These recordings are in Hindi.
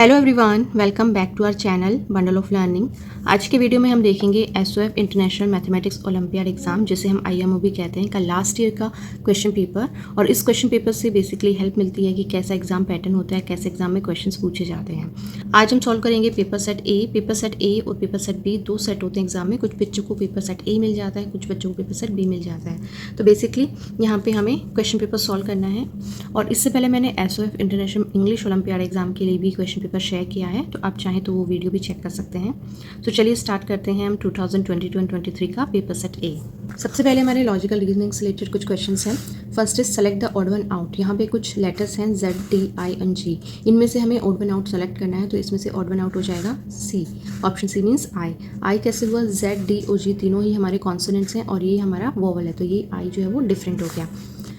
Hello everyone, welcome back to our channel bundle of learning. आज के वीडियो में हम देखेंगे SOF international mathematics olympiad exam, जिसे हम आईएमओ भी कहते हैं, का लास्ट ईयर का क्वेश्चन पेपर। और इस क्वेश्चन पेपर से बेसिकली हेल्प मिलती है कि कैसा एग्जाम पैटर्न होता है, कैसे एग्जाम में क्वेश्चंस पूछे जाते हैं। आज हम सॉल्व करेंगे पेपर सेट ए। पेपर सेट ए और पेपर सेट बी दो सेट होते हैं एग्जाम में। कुछ बच्चों को पेपर सेट ए मिल जाता है, कुछ बच्चों को पेपर सेट बी मिल जाता है। तो बेसिकली यहाँ पे हमें क्वेश्चन पेपर सॉल्व करना है। और इससे पहले मैंने SOF international English olympiad exam के लिए भी क्वेश्चन पेपर शेयर किया है, तो आप चाहें तो वो वीडियो भी चेक कर सकते हैं। तो चलिए स्टार्ट करते हैं हम 2022-23 का पेपर सेट ए। सबसे पहले हमारे लॉजिकल रीजनिंग से रिलेटेड कुछ क्वेश्चंस हैं। First is select the odd one out. यहाँ पे कुछ लेटर्स हैं Z, T, I और G। इनमें से हमें ऑड वन आउट सेलेक्ट करना है, तो इसमें से ऑड वन आउट हो जाएगा C। Option C means I कैसे हुआ? Z, D और G तीनों ही हमारे कॉन्सोनेंट्स हैं और ये हमारा वोवल है, तो ये I जो है वो डिफरेंट हो गया।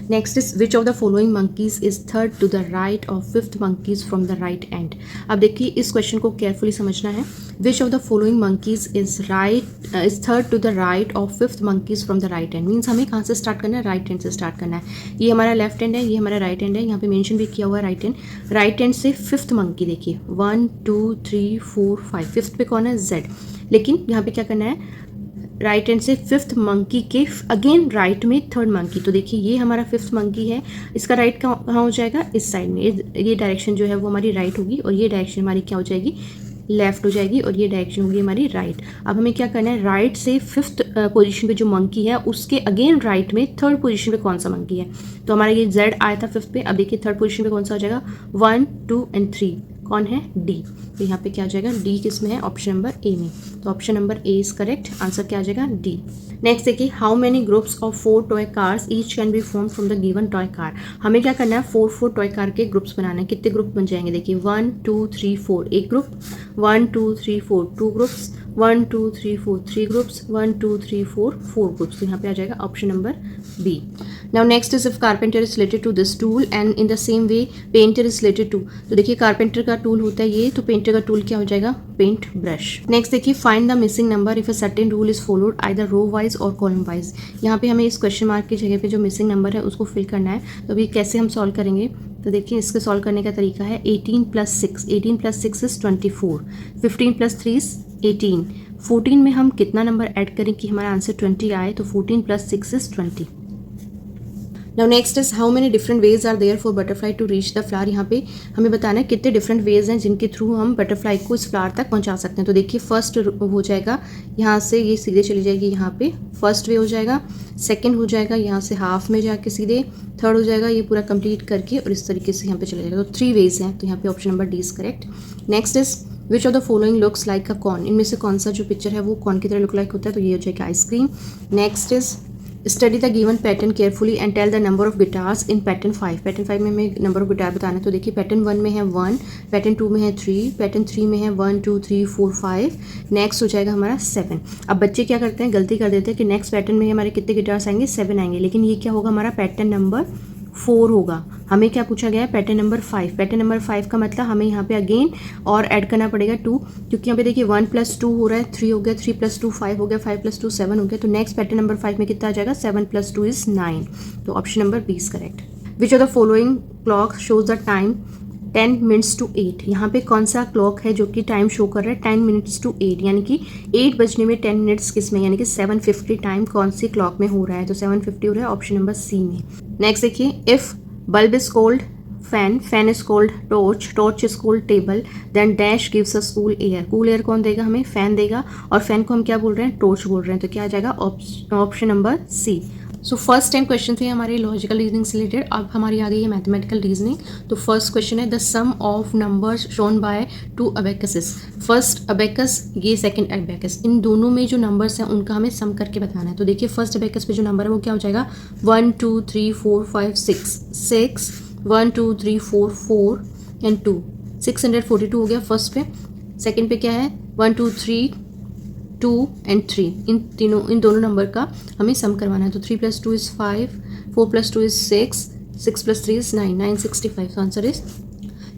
Next is which of the following monkeys is third to the right of fifth monkeys from the right end. अब देखिए इस क्वेश्चन को केयरफुली समझना है। Which of the following monkeys is third to the right of fifth monkeys from the right end. Means हमें कहाँ से स्टार्ट करना है? राइट हैंड से स्टार्ट करना है। ये हमारा लेफ्ट हैंड है, ये हमारा राइट हैंड है। यहाँ पे मेंशन भी किया हुआ है राइट हैंड। राइट हैंड से फिफ्थ मंकी देखिए 1 2 3 4 5। फिफ्थ पे कौन है? Z। लेकिन यहाँ पे क्या करना है? राइट हैंड से फिफ्थ मंकी के अगेन राइट में थर्ड मंकी। तो देखिए ये हमारा फिफ्थ मंकी है, इसका राइट कहाँ हो जाएगा? इस साइड में। ये डायरेक्शन जो है वो हमारी राइट होगी और ये डायरेक्शन हमारी क्या हो जाएगी? लेफ्ट हो जाएगी और ये डायरेक्शन होगी हमारी राइट। अब हमें क्या करना है? राइट से फिफ्थ पोजीशन पे जो मंकी है उसके अगेन राइट में थर्ड पोजीशन पे कौन सा मंकी है? तो हमारा ये Z आया था फिफ्थ पे। अब देखिए थर्ड पोजीशन पे कौन सा हो जाएगा? 1 2 और 3 कौन है? D। तो यहाँ पे क्या हो जाएगा? D किस में है? ऑप्शन नंबर ए में। तो option number A is correct. Answer क्या आ जाएगा? D। नेक्स्ट देखिए, how many groups of 4 toy cars each can be form from the given toy car. हमें क्या करना है? 4 टॉय कार के ग्रुप्स बनाना है। कितने ग्रुप बन जाएंगे? देखिए 1 2 3 4 एक ग्रुप, 1 2 3 4 2 ग्रुप्स, 1 2 3 4 3 ग्रुप्स, 1 2 3 4 4 ग्रुप्स। तो यहाँ पे आ जाएगा option number B. Now next is if carpenter is related to this tool and in the same way painter is related to. तो देखिए कारपेंटर का टूल होता है ये, तो पेंटर का टूल क्या हो जाएगा? Paint brush. नेक्स्ट देखिए, find the missing number if a certain rule is followed either row wise और कॉलम वाइज। यहाँ पे हमें इस क्वेश्चन मार्क की जगह पे जो मिसिंग नंबर है उसको फिल करना है। तो अभी कैसे हम सॉल्व करेंगे? तो देखिए इसके सॉल्व करने का तरीका है 18 + 6। 18 + 6 इज 24। 15 + 3 इज 18। 14 में हम कितना नंबर ऐड करें कि हमारा आंसर 20 आए? तो 14 + 6 is 20। Now next is how many different ways are there for butterfly to reach the flower. यहाँ पे हमें बताना है कितने डिफरेंट वेज हैं जिनके थ्रू हम बटरफ्लाई को इस फ्लावर तक पहुँचा सकते हैं। तो देखिए फर्स्ट हो जाएगा यहाँ से, ये सीधे चली जाएगी यहाँ पे, फर्स्ट वे हो जाएगा। सेकंड हो जाएगा यहाँ से हाफ में जाके सीधे। थर्ड हो जाएगा ये पूरा कंप्लीट करके और इस तरीके से यहाँ पे चला जाएगा। तो 3 वेज हैं, तो यहाँ पे option number D is correct. Next is which of the following looks like a corn. इनमें से कौन सा जो पिक्चर है वो कॉर्न की तरह लुक लाइक होता है? तो ये हो जाएगा ice cream. Next is study the given pattern carefully and tell the number of guitars in pattern 5। Pattern 5 में हमें नंबर ऑफ गिटार बताना है। तो देखिए पैटर्न 1 में है 1, पैटर्न 2 में है 3, पैटर्न 3 में है 1 2 3 4 5। नेक्स्ट हो जाएगा हमारा 7। अब बच्चे क्या करते हैं? गलती कर देते हैं कि नेक्स्ट पैटर्न में हमारे कितने गिटार्स आएंगे? 7 आएंगे। लेकिन ये क्या होगा? हमारा पैटर्न नंबर 4 होगा। हमें क्या पूछा गया है? Pattern number 5। पैटर्न नंबर 5 का मतलब हमें यहाँ पे अगेन और ऐड करना पड़ेगा 2, क्योंकि यहाँ पे देखिए 1 + 2 हो रहा है, 3 हो गया, 3 + 2 5 हो गया, 5 + 2 7 हो गया। तो नेक्स्ट पैटर्न नंबर 5 में कितना आ जाएगा? 7 + 2 इज 9। तो option number B is correct. Which of the following clock shows the time 10 minutes to 8। यहाँ पे कौन सा क्लॉक है जो कि टाइम शो कर रहा है 10 minutes to 8, यानी कि 8 बजने में 10 मिनट्स किस में? यानी कि 7:50 टाइम कौन सी क्लॉक में हो रहा है? तो 7:50 हो रहा है ऑप्शन नंबर सी में। नेक्स्ट देखिए, if bulb is called fan, fan is called torch, torch is called table, then dash gives us cool air. Cool air कौन देगा हमें? फैन देगा। और फैन को हम क्या बोल रहे हैं? टॉर्च बोल रहे हैं। तो क्या आ जाएगा? Option number C. So first 10 question थे हमारे लॉजिकल रीजनिंग से रिलेटेड। अब हमारी आ गई है मैथमेटिकल रीजनिंग। तो फर्स्ट क्वेश्चन है the sum of numbers shown by 2 abacuses. First abacus, ये सेकंड अबेकस, इन दोनों में जो नंबर्स हैं उनका हमें सम करके बताना है। तो देखिए फर्स्ट अबेकस पे जो नंबर है वो क्या हो जाएगा? 1 2 3 4 5 6 6 1 2 3 4 4 एंड 2 642 हो गया फर्स्ट पे। सेकंड पे क्या है? 1 2 3 2 एंड 3। इन दोनों नंबर का हमें सम करवाना है। तो 3 + 2 is 5, 4 + 2 is 6, 6 + 3 is 9, 965। Answer is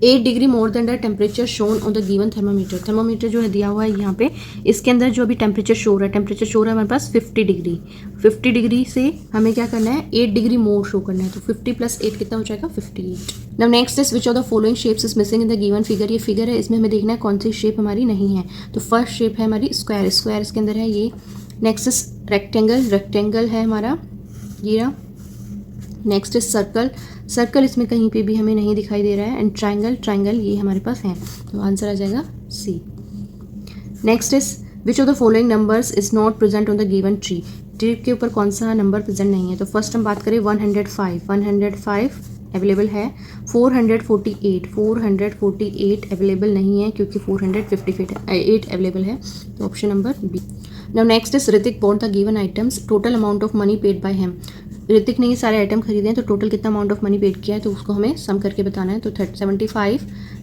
8 degree more than the temperature shown on the given thermometer. Thermometer जो है दिया हुआ है यहाँ पे, इसके अंदर जो अभी टेम्परेचर शो रहा है, टेम्परेचर शो रहा है हमारे पास 50 डिग्री। 50 डिग्री से हमें क्या करना है, 8 डिग्री मोर शो करना है, तो 50 + 8 कितना हो जाएगा, 58। Now next is which of the following shapes is missing in the given figure. ये फिगर है, इसमें हमें देखना है कौन सी शेप हमारी नहीं है। तो फर्स्ट शेप है हमारी स्क्वायर, स्क्वायर इसके अंदर है ये। नेक्स्ट इज रेक्टेंगल, रेक्टेंगल है हमारा ये। नेक्स्ट इज सर्कल, सर्कल इसमें कहीं पे भी हमें नहीं दिखाई दे रहा है। एंड ट्राइंगल, ट्राइंगल ये हमारे पास है, तो आंसर आ जाएगा C. Next is which of the following numbers is not present on the given tree. Tree के ऊपर कौन सा नंबर प्रेजेंट नहीं है। तो फर्स्ट हम बात करें 105, 105 अवेलेबल है। 448, 448 अवेलेबल नहीं है क्योंकि 458 अवेलेबल है, तो option number B. Now next is Hrithik bought the given items, total amount of money paid by him. Hrithik ने ये सारे आइटम खरीदे हैं, तो टोटल कितना अमाउंट ऑफ मनी पेड किया है, तो उसको हमें सम करके बताना है। तो 75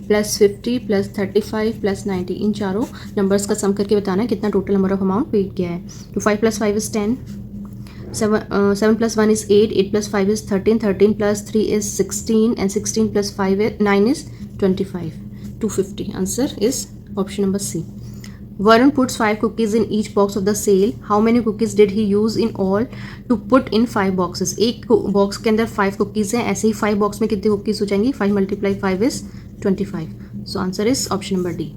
+ 50 + 35 + 90, इन चारों नंबर्स का सम करके बताना है कितना total number of amount paid किया है। तो 5 + 5 is 10, 7 + 1 is 8, 8 + 5 is 13, 13 + 3 is 16, and 16 + 9 is 25, 250. Answer is option number C. Varun puts 5 cookies in each box of the sale. How many cookies did he use in all to put in 5 boxes? एक बॉक्स के अंदर 5 cookies हैं, ऐसे ही 5 बॉक्स में कितनी cookies हो जाएंगी, 5 × 5 is 25. So answer is option number D.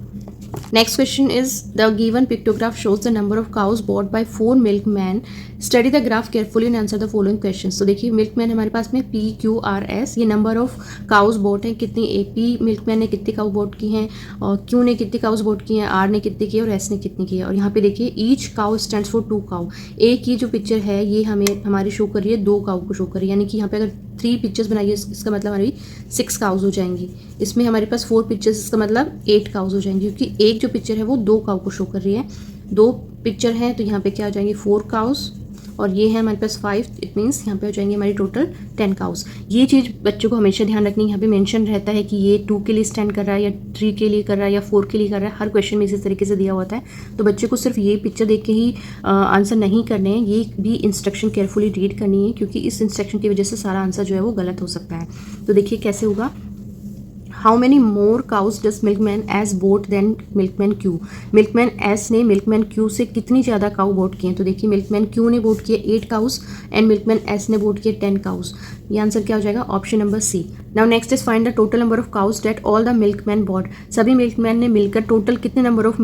Next question is the given pictograph shows the number of cows bought by 4 milkmen. Study the graph carefully and answer the following questions. तो देखिए मिल्कमैन हमारे पास में PQRS, ये नंबर ऑफ काउस बोट है, कितनी P मिल्कमैन ने कितनी काउ बोट की हैं, और Q ने कितनी काउस बोट की हैं, R ने कितनी की है, और S ने कितनी की है। और यहाँ पे देखिए each cow stands for 2 cow. एक ये जो पिक्चर है ये हमें हमारी शो कर रही है 2 काउ को शो कर रही है, यानी कि यहाँ पे अगर 3 पिक्चर्स बनाइए इसका मतलब हमारी 6 काउज हो जाएंगी। इसमें हमारे पास 4 पिक्चर्स, इसका मतलब 8 काउज हो जाएंगी, क्योंकि एक जो पिक्चर है वो 2 काउ को शो कर रही है। 2 पिक्चर है तो यहाँ पे क्या हो जाएंगी, 4 काउज, और ये है हमारे पास 5, इट मीन्स यहाँ पे हो जाएंगे हमारी टोटल 10 काउज। ये चीज़ बच्चों को हमेशा ध्यान रखनी है, यहाँ पे मेंशन रहता है कि ये 2 के लिए स्टैंड कर रहा है, या 3 के लिए कर रहा है, या 4 के लिए कर रहा है। हर क्वेश्चन में इसी तरीके से दिया होता है, तो बच्चे को सिर्फ ये पिक्चर देख के ही आंसर नहीं करने हैं, ये भी इंस्ट्रक्शन केयरफुली रीड करनी है, क्योंकि इस इंस्ट्रक्शन की वजह से सारा आंसर जो है वो गलत हो सकता है। तो देखिए कैसे होगा। How many more cows does milkman S bought than milkman Q? Milkman S ने मिल्कमैन Q से कितनी ज़्यादा काउ बोट किए हैं। तो देखिए मिल्कमैन Q ने बोट किए 8 काउस एंड मिल्कमैन S ने बोट किए 10 काउस। ये आंसर क्या हो जाएगा, option number C. Now next is find the total number of cows that all the milkman bought. सभी मिल्कमैन ने मिलकर टोटल कितने नंबर ऑफ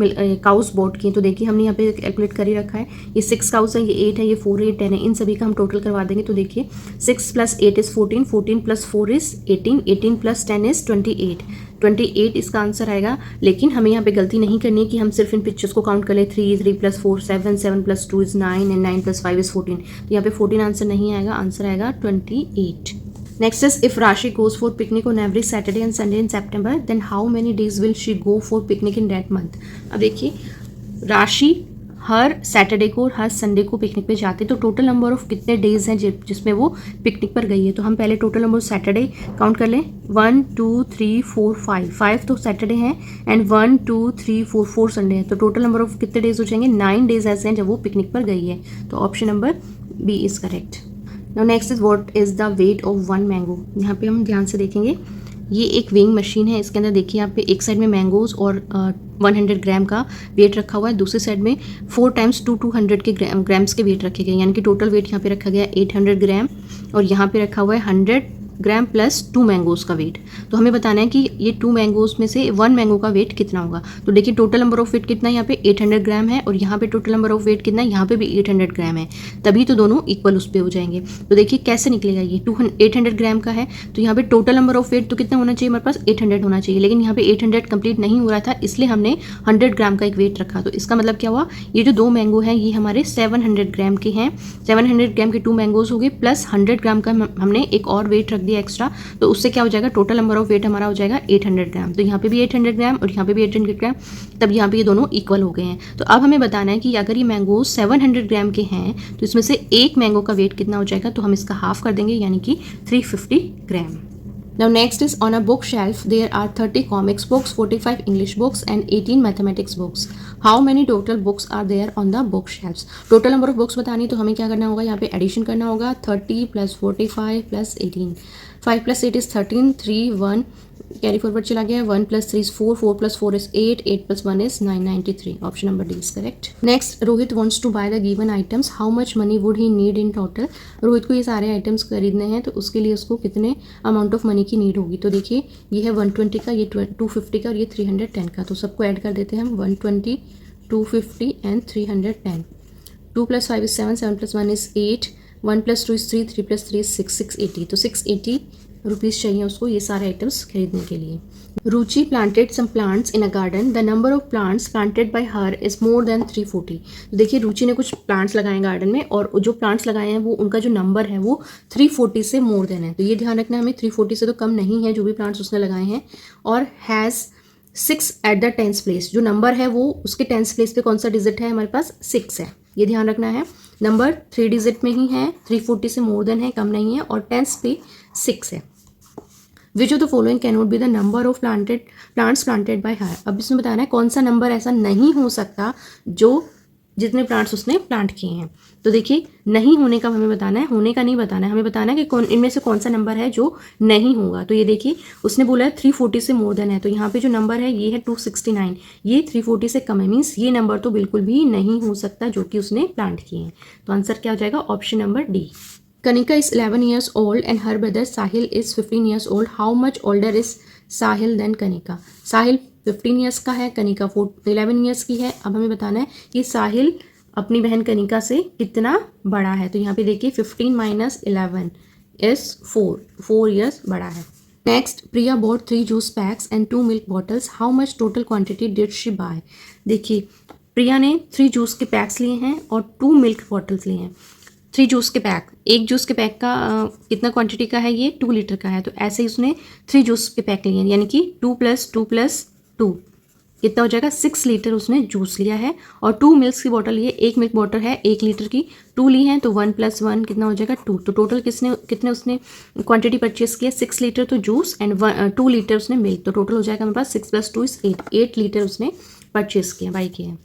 काउस बॉट किए। तो देखिए हमने यहाँ पे कैलकुलेट कर ही रखा है, ये 6 काउस है, ये 8 है, ये 4 है, ये 10 है, इन सभी का हम टोटल करवा देंगे। तो देखिए 6 + 8 इज 14, 14 + 4 इज 18, 18 + 10 इज 28, 28 इसका आंसर आएगा। लेकिन हमें यहाँ पे गलती नहीं करनी है कि हम सिर्फ इन पिक्चर्स को काउंट कर लें। 3 + 4 7, 7 + 2 इज 9, एंड 9 + 5 इज 14। तो यहाँ पे 14 आंसर नहीं आएगा, आंसर आएगा 28। Next is if Rashi goes for picnic on every Saturday and Sunday in September, then how many days will she go for picnic in that month. अब देखिए राशि हर सैटरडे को और हर संडे को पिकनिक पे जाती है, तो टोटल नंबर ऑफ कितने डेज हैं जिसमें वो पिकनिक पर गई है। तो हम पहले टोटल नंबर सैटरडे काउंट कर लें। 1 2 3 4 5, 5 तो सैटरडे हैं, एंड 1 2 3 4 4 संडे हैं। तो टोटल नंबर ऑफ कितने डेज हो जाएंगे, 9 डेज ऐसे हैं जब वो पिकनिक पर गई है। तो option number B is correct. Now next is what is the weight of 1 mango. यहाँ पे हम ध्यान से देखेंगे, ये एक वेइंग मशीन है, इसके अंदर देखिए यहाँ पे एक साइड में मैंगोज और 100 ग्राम का वेट रखा हुआ है, दूसरी साइड में 4 × 200 के ग्राम्स के वेट रखे गए, यानी कि टोटल वेट यहाँ पे रखा गया 800 ग्राम, और यहाँ पे रखा हुआ है 100 ग्राम प्लस 2 मैंगोज़ का वेट। तो हमें बताना है कि ये 2 मैंगोज़ में से 1 मैंगो का वेट कितना होगा। तो देखिए टोटल नंबर ऑफ वेट कितना है, यहाँ पे 800 ग्राम है, और यहाँ पे टोटल नंबर ऑफ वेट कितना है, यहाँ पे भी 800 ग्राम है, तभी तो दोनों इक्वल उस पर हो जाएंगे। तो देखिए कैसे निकलेगा, ये 800 ग्राम का है, तो यहाँ पे टोटल नंबर ऑफ वेट तो कितना होना चाहिए, हमारे पास 800 होना चाहिए, लेकिन यहाँ पे 800 कंप्लीट नहीं हो रहा था, इसलिए हमने 100 ग्राम का एक वेट रखा। तो इसका मतलब क्या हुआ, ये जो 2 मैंगो हैं ये हमारे 700 ग्राम के हैं, 700 ग्राम के 2 मैंगोज़ हो गए, प्लस 100 ग्राम का हमने एक और वेट रख दिया एक्स्ट्रा, तो उससे क्या हो जाएगा, टोटल नंबर ऑफ वेट हमारा हो जाएगा 800 ग्राम। तो यहाँ पे भी 800 ग्राम और यहाँ पे भी 800 ग्राम, तब यहाँ पे ये दोनों इक्वल हो गए हैं। तो अब हमें बताना है कि अगर ये मैंगो 700 ग्राम के हैं तो इसमें से एक मैंगो का वेट कितना हो जाएगा, तो हम इसका हाफ कर देंगे, यानी कि 350 ग्राम। Now next is on a bookshelf there are 30 comics books, 45 English books and 18 mathematics books. How many total books are there on the bookshelves? Total number of books बतानी तो हमें क्या करना होगा, यहाँ पे एडिशन करना होगा, 30 + 45 + 18, 5 + 8 is 13, 3 1 कैरी फॉरवर्ड चला गया, 1 + 3 is 4, 4 + 4 is 8, 8 + 1 is 993. Option number D is correct. Next, Rohit wants to buy the given items, how much money would he need in total. Rohit को ये सारे आइटम्स खरीदने हैं तो उसके लिए उसको कितने अमाउंट ऑफ मनी की नीड होगी. तो देखिए ये है 120 का, ये 250 का और ये 310 का. तो सबको ऐड कर देते हैं हम, 120, 250 and 310. 2 + 5 is 7, 7 + 1 is 8, 1 + 2 is 3, 3 + 3 is 6, 680. तो 680 रुपीज़ चाहिए उसको ये सारे आइटम्स खरीदने के लिए. Ruchi planted some plants in a garden, the number of plants planted by her is more than 340. तो देखिए रुचि ने कुछ प्लांट्स लगाए हैं गार्डन में और जो प्लांट्स लगाए हैं वो उनका जो नंबर है वो 340 से मोर देन है. तो ये ध्यान रखना हमें 340 से तो कम नहीं है जो भी प्लांट्स उसने लगाए हैं. और has 6 at the 10th place, जो नंबर है वो उसके 10th प्लेस पे कौन सा डिजिट है हमारे पास, 6 है. ये ध्यान रखना है, नंबर 3 डिजिट में ही है, 340 से मोर देन है, कम नहीं है, और 10th पे 6 है. Which of the following can not be the number of plants planted by हर. अब इसमें बताना है कौन सा नंबर ऐसा नहीं हो सकता जो जितने प्लांट्स उसने प्लांट किए हैं. तो देखिए नहीं होने का हमें बताना है, होने का नहीं बताना है, हमें बताना है कि कौन इनमें से कौन सा नंबर है जो नहीं होगा. तो ये देखिए उसने बोला है 340 से मोर देन है, तो यहाँ पे जो नंबर है ये है 269, ये 340 से कम है, मीन्स ये नंबर तो बिल्कुल भी नहीं हो सकता जो कि उसने प्लांट किए हैं. तो आंसर क्या हो जाएगा, option number D. Kanika is 11 years old and her brother Sahil is 15 years old. How much older is Sahil than Kanika? Sahil 15 years का है, कनिका 11 years की है. अब हमें बताना है कि साहिल अपनी बहन कनिका से कितना बड़ा है. तो यहाँ पे देखिए 15 - 11 is 4 years बड़ा है. Next, Priya bought 3 juice packs and 2 milk bottles. How much total quantity did she buy? देखिए प्रिया ने 3 जूस के पैक्स लिए हैं और 2 मिल्क बॉटल्स लिए हैं. 3 जूस के पैक, एक जूस के पैक का कितना क्वांटिटी का है, ये 2 लीटर का है. तो ऐसे ही उसने 3 जूस के पैक लिए हैं, यानी कि 2 + 2 + 2 कितना हो जाएगा, 6 लीटर उसने जूस लिया है. और 2 मिल्क की बॉटल, ये एक मिल्क बॉटल है 1 लीटर की, 2 ली हैं, तो 1 + 1 कितना हो जाएगा, 2. तो टोटल कितने उसने क्वांटिटी परचेस किया, 6 लीटर तो जूस एंड 2 लीटर उसने मिल्क. तो टोटल हो जाएगा हमारे पास 6 + 2 is 8, 8 लीटर उसने परचेस किया, बाई किया.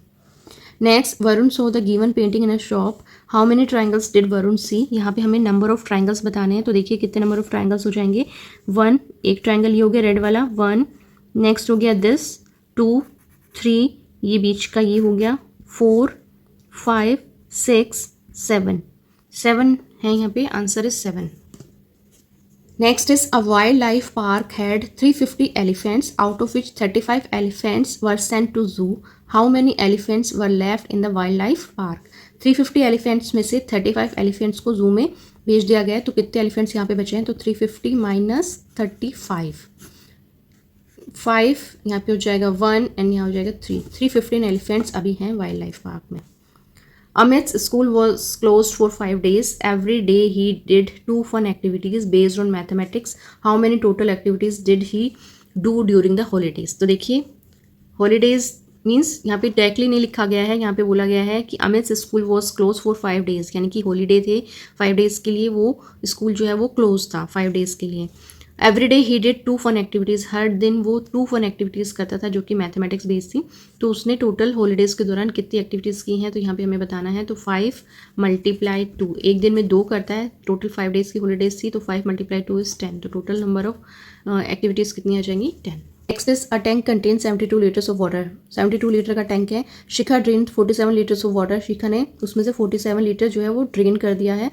Next, Varun saw the given painting in a shop, how many triangles did Varun see. यहाँ पे हमें नंबर ऑफ ट्राइंगल्स बताने हैं. तो देखिए कितने नंबर ऑफ ट्राइंगल्स हो जाएंगे, 1, एक ट्राइंगल ये हो गया रेड वाला 1, नेक्स्ट हो गया दिस 2, 3, ये बीच का ये हो गया 4, 5, 6, 7, 7 है यहाँ पे, answer is 7. Next is a wildlife park had 350 elephants, out of which 35 elephants were sent to zoo. How many elephants were left in the wildlife park? 350 elephants में से 35 elephants को zoo में भेज दिया गया है. तो कितने elephants यहाँ पे बचे हैं, तो 350 - 35, 5 यहाँ पे हो जाएगा 1 एंड यहाँ हो जाएगा 3. 315 elephants अभी हैं वाइल्ड लाइफ पार्क में. Amit's school was closed for 5 days. Every day he did 2 fun activities based on mathematics. How many total activities did he do during the holidays? तो देखिए holidays मीन्स यहाँ पे डायरेक्टली नहीं लिखा गया है, यहाँ पे बोला गया है कि Amit school was close for 5 days, यानी कि हॉलीडे थे 5 days के लिए, वो स्कूल जो है वो क्लोज था 5 days के लिए. Every day he did 2 fun activities, हर दिन वो 2 फन एक्टिविटीज़ करता था जो कि मैथमेटिक्स बेस्ड थी. तो उसने टोटल हॉलीडेज़ के दौरान कितनी एक्टिविटीज़ की हैं, तो यहाँ पे हमें बताना है. तो 5 × 2, एक दिन में 2 करता है, टोटल 5 days की हॉलीडेज़ थी, तो 5 × 2 is 10. तो टोटल नंबर ऑफ एक्टिविटीज़ कितनी आ जाएंगी, 10. Next is a tank contain 72 litres of water. 72 litre का टैंक है. शिखा ड्रेन 47 लीटर्स ऑफ वाटर. शिखा ने उसमें से 47 लीटर जो है वो ड्रेन कर दिया है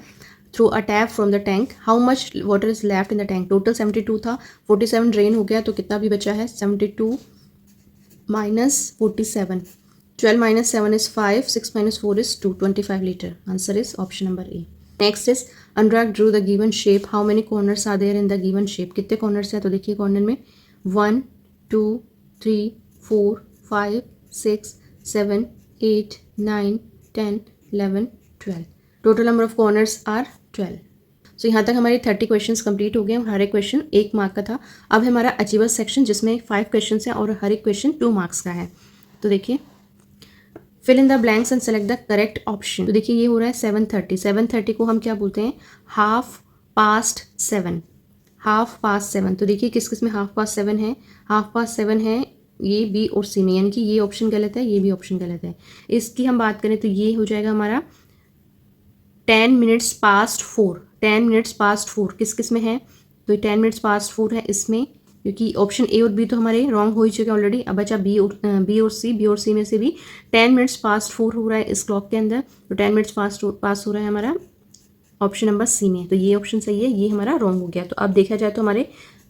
through a tap from the tank. How much water is left in the tank. Total 72 था, 47 ड्रेन हो गया, तो कितना भी बचा है, 72 - 47, 12 - 7 is 5, 6 - 4 is 2, 25 litre. Answer is option number A. Next is Anurag drew the given shape. How many corners are there in the given shape. कितने कॉर्नर्स है, तो देखिए कॉर्नर में 1, 2, 3, 4, 5, 6, 7, 8, 9, 10, 11, 12. Total number of corners are 12. So यहाँ तक हमारी 30 क्वेश्चंस कंप्लीट हो गए. हर एक क्वेश्चन 1 मार्क का था. अब है हमारा अचीवर्स सेक्शन जिसमें 5 क्वेश्चन हैं और हर एक क्वेश्चन 2 मार्क्स का है. तो देखिए fill in the blanks and select the correct option. तो देखिए ये हो रहा है 7:30. 7:30 को हम क्या बोलते हैं, 7:30. 7:30. तो देखिए किस किस में 7:30 है, 7:30 है ये बी और सी में, यानी कि ये ऑप्शन गलत है, ये भी ऑप्शन गलत है. इसकी हम बात करें तो ये हो जाएगा हमारा 10 minutes past 4. 10 minutes past 4 किस किस में है, तो 10 minutes past 4 है इसमें, क्योंकि ऑप्शन ए और बी तो हमारे रॉन्ग हो ही चुके ऑलरेडी। अब बचा बी और सी में से भी 10 मिनट्स पास्ट 4 हो रहा है इस क्लॉक के अंदर, तो 10 मिनट्स पास हो रहा है हमारा ऑप्शन नंबर सी में, तो ये ऑप्शन सही है, ये हमारा रॉन्ग हो गया। तो अब देखा जाए तो हमारे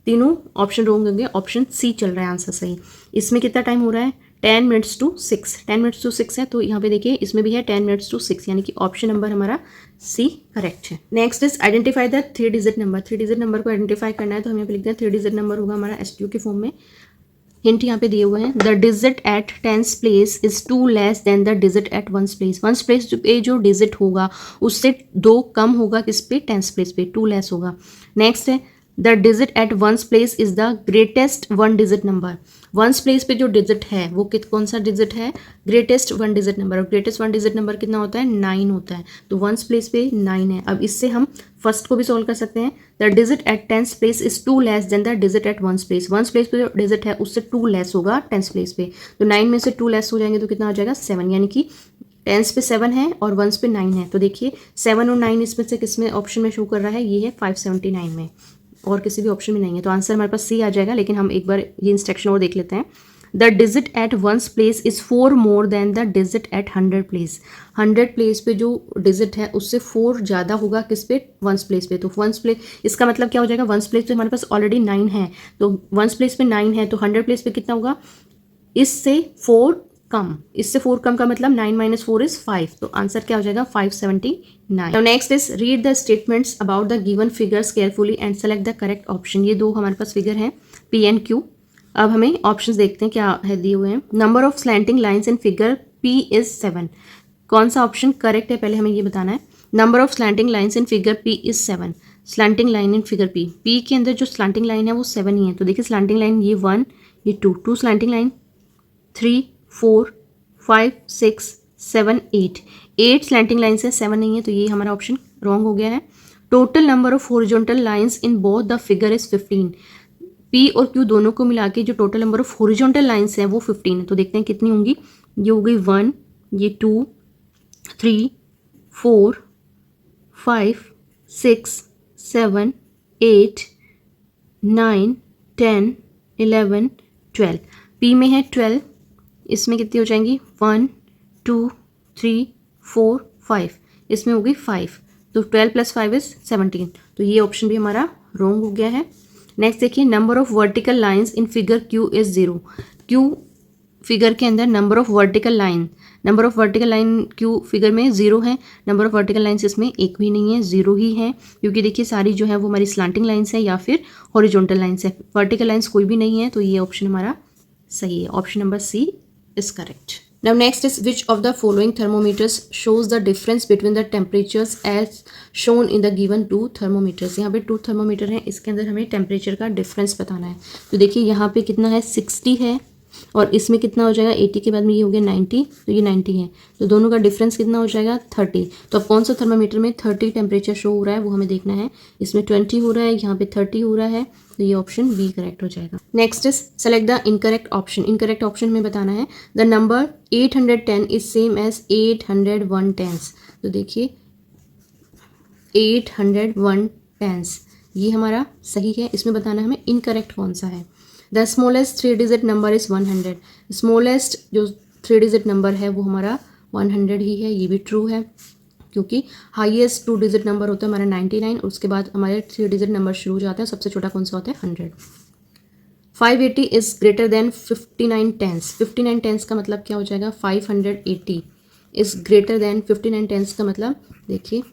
तीनों ऑप्शन रॉन्ग होंगे, ऑप्शन सी चल रहा है आंसर सही। इसमें कितना टाइम हो रहा है 10 मिनट्स टू 6, 10 मिनट्स टू 6 है, तो यहाँ पे देखिए इसमें भी है 10 मिनट्स टू 6, यानी कि ऑप्शन नंबर हमारा सी करेक्ट है। Next is identify the 3 digit number. 3 digit number को आइडेंटिफाई करना है, तो हम यहाँ पे लिखते हैं 3 डिजिट नंबर होगा हमारा STU के फॉर्म में। हिंट यहाँ पे दिए हुए हैं, the digit at 10th place is 2 less than the digit at 1st place. 1st place पे जो डिजिट होगा उससे 2 कम होगा किस पे 10th प्लेस पे, 2 लेस होगा। नेक्स्ट है the digit at 1st place is the greatest 1 digit number. 1st place पे जो डिजिट है वो कौन सा डिजिट है, ग्रेटेस्ट 1 डिजिट नंबर, और ग्रेटेस्ट 1 डिजिट नंबर कितना होता है 9 होता है, तो 1st प्लेस पे 9 है। अब इससे हम फर्स्ट को भी सॉल्व कर सकते हैं, the digit at 10th place is 2 less than the digit at 1st place. 1st place पे जो डिजिट है उससे 2 लेस होगा 10th प्लेस पे, तो 9 में से 2 लेस हो जाएंगे तो कितना हो जाएगा 7, यानी कि 10th पे 7 है और 1st पे 9 है, तो देखिए 7 और 9 इसमें से किस में ऑप्शन में शो कर रहा है, ये है 579 में, और किसी भी ऑप्शन में नहीं है, तो आंसर हमारे पास सी आ जाएगा। लेकिन हम एक बार ये इंस्ट्रक्शन और देख लेते हैं, the digit at 1st place is 4 more than the digit at 100 place. 100 place पे जो डिजिट है उससे 4 ज़्यादा होगा किस पे 1st प्लेस पे, तो 1st प्लेस इसका मतलब क्या हो जाएगा, 1st प्लेस पे हमारे पास ऑलरेडी 9 है, तो 1st प्लेस पे 9 है, तो 100 प्लेस पे कितना होगा, इससे 4 कम, इससे 4 कम का मतलब 9 - 4 इज 5, तो आंसर क्या हो जाएगा 579। Now next is read the statements about the given figures carefully and select the correct option. ये दो हमारे पास फिगर हैं P and Q। अब हमें ऑप्शंस देखते हैं क्या है दिए हुए हैं। Number of slanting lines in figure P is 7। कौन सा ऑप्शन करेक्ट है पहले हमें ये बताना है। Number of slanting lines in figure P is 7। Slanting line in figure P के अंदर जो स्लैंटिंग लाइन है वो 7 ही है, तो देखिए स्लैंटिंग लाइन ये 1, ये 2 स्लैंटिंग लाइन, 3 4 5 6 7 8 स्लैंटिंग लाइन्स है, 7 नहीं है, तो ये हमारा ऑप्शन रॉन्ग हो गया है। Total number of horizontal lines in both the figure is 15। P और Q दोनों को मिला के जो total number of horizontal lines हैं वो 15 है, तो देखते हैं कितनी होंगी। ये हो गई 1, ये 2 3 4 5 6 7 8 9 10 11 12। P में है 12, इसमें कितनी हो जाएंगी 1 2 3 4 5, इसमें होगी 5, तो 12 + 5 इज 17, तो ये ऑप्शन भी हमारा रॉन्ग हो गया है। नेक्स्ट देखिए, number of vertical lines in figure Q is 0। Q figure के अंदर number of vertical line Q figure में 0 है, नंबर ऑफ वर्टिकल लाइंस इसमें एक भी नहीं है, 0 ही है, क्योंकि देखिए सारी जो है वो हमारी स्लांटिंग लाइंस है या फिर हॉरिजॉन्टल लाइंस है, वर्टिकल लाइंस कोई भी नहीं है, तो ये ऑप्शन हमारा सही है, option number C is correct. Now next is which of the following thermometers shows the difference between the temperatures as shown in the given 2 thermometers। यहाँ पे 2 थर्मोमीटर हैं, इसके अंदर हमें टेम्परेचर का डिफरेंस बताना है। तो देखिए यहाँ पे कितना है 60 है और इसमें कितना हो जाएगा 80 के बाद में ये हो गया 90, तो ये 90 है, तो दोनों का डिफरेंस कितना हो जाएगा 30। तो अब कौन सा थर्मोमीटर में 30 टेम्परेचर शो हो रहा है वो हमें देखना है। इसमें 20 हो रहा है, यहाँ पे 30 हो रहा है, तो ये ऑप्शन बी करेक्ट हो जाएगा। Next is select the incorrect option. Incorrect option में बताना है the number 810 is same as 801 tens. तो देखिए 801 टेंस ये हमारा सही है, इसमें बताना है हमें इनकरेक्ट कौन सा है। The smallest 3 digit number is 100। Smallest जो 3 डिजिट नंबर है वो हमारा 100 ही है, ये भी ट्रू है, क्योंकि हाईएस्ट 2 डिजिट नंबर होता है हमारा 99, उसके बाद हमारे 3 डिजिट नंबर शुरू हो जाता है, सबसे छोटा कौन सा होता है 100। 580 is greater than 59 tens. 59 tens का मतलब क्या हो जाएगा 580 इज़ ग्रेटर देन 59 टेंस का मतलब देखिए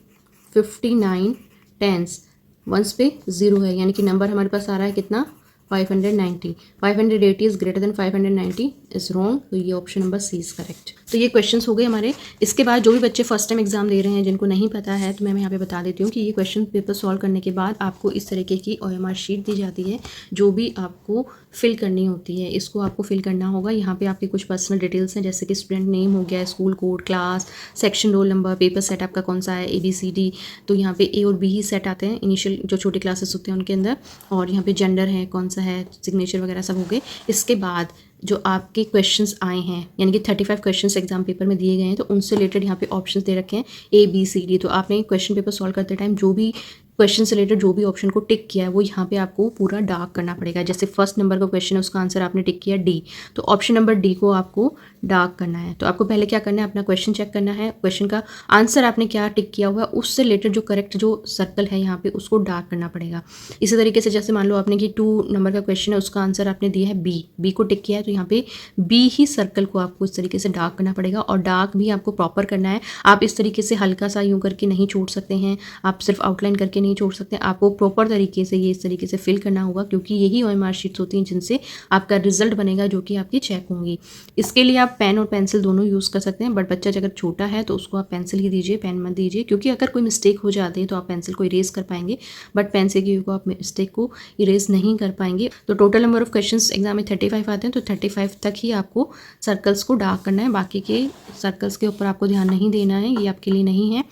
59 टेंस 1s पे 0 है, यानी कि नंबर हमारे पास आ रहा है कितना 590। 580 is greater than 590 is wrong, तो ये option number C is correct. तो ये क्वेश्चंस हो गए हमारे। इसके बाद जो भी बच्चे फर्स्ट टाइम एग्जाम दे रहे हैं जिनको नहीं पता है तो मैं यहाँ पे बता देती हूँ कि ये क्वेश्चन पेपर सॉल्व करने के बाद आपको इस तरीके की OMR शीट दी जाती है जो भी आपको फिल करनी होती है। इसको आपको फिल करना होगा। यहाँ पे आपकी कुछ पर्सनल डिटेल्स हैं, जैसे कि स्टूडेंट नेम हो गया, school code, class, section, roll number, paper set आपका कौन सा है, ABCD, तो यहाँ पे A और B ही सेट आते हैं इनिशियल जो छोटी क्लासेस होते हैं उनके अंदर, और यहाँ पे जेंडर है कौन सा है, सिग्नेचर वगैरह सब हो गए। इसके बाद जो आपके क्वेश्चंस आए हैं, यानी कि 35 क्वेश्चंस एग्जाम पेपर में दिए गए हैं, तो उनसे रिलेटेड यहाँ पे ऑप्शंस दे रखे हैं ABCD। तो आपने क्वेश्चन पेपर सॉल्व करते टाइम जो भी क्वेश्चन से रिलेटेड जो भी ऑप्शन को टिक किया है वो यहाँ पे आपको पूरा डार्क करना पड़ेगा। जैसे फर्स्ट नंबर का क्वेश्चन है, उसका आंसर आपने टिक किया डी, तो ऑप्शन नंबर डी को आपको डार्क करना है। तो आपको पहले क्या करना है, अपना क्वेश्चन चेक करना है, क्वेश्चन का आंसर आपने क्या टिक किया हुआ है उससे रिलेटेड जो करेक्ट जो सर्कल है यहाँ पे उसको डार्क करना पड़ेगा। इसी तरीके से जैसे मान लो आपने कि 2 नंबर का क्वेश्चन है, उसका आंसर आपने दिया है बी, बी को टिक किया है, तो यहाँ पे बी ही सर्कल को आपको इस तरीके से डार्क करना पड़ेगा। और डार्क भी आपको प्रॉपर करना है। आप इस तरीके से हल्का सा यूँ करके नहीं छोड़ सकते हैं, आप सिर्फ आउटलाइन करके नहीं छोड़ सकते, आपको प्रॉपर तरीके से ये इस तरीके से फिल करना होगा, क्योंकि यही OMR शीट्स होती हैं जिनसे आपका रिजल्ट बनेगा, जो कि आपकी चेक होंगी। इसके लिए आप पेन और पेंसिल दोनों यूज़ कर सकते हैं, बट बच्चा अगर छोटा है तो उसको आप पेंसिल ही दीजिए, पेन मत दीजिए, क्योंकि अगर कोई मिस्टेक हो जाती है तो आप पेंसिल को इरेज कर पाएंगे, बट पेन से को आप मिस्टेक को इरेज नहीं कर पाएंगे। तो total number of questions exam में 35 आते हैं, तो 35 तक ही आपको सर्कल्स को डार्क करना है, बाकी के सर्कल्स के ऊपर आपको ध्यान नहीं देना है, ये आपके लिए नहीं है।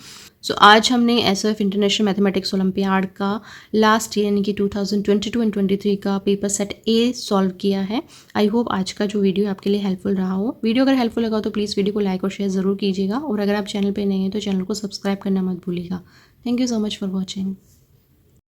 सो आज हमने SOF इंटरनेशनल मैथमेटिक्स ओलंपियाड का लास्ट ईयर यानी कि 2022 एंड 23 का पेपर सेट ए सॉल्व किया है। आई होप आज का जो वीडियो आपके लिए हेल्पफुल रहा हो। वीडियो अगर हेल्पफुल लगा तो प्लीज़ वीडियो को लाइक और शेयर ज़रूर कीजिएगा, और अगर आप चैनल पर नए हैं तो चैनल को सब्सक्राइब करना मत भूलिएगा। Thank you so much for watching.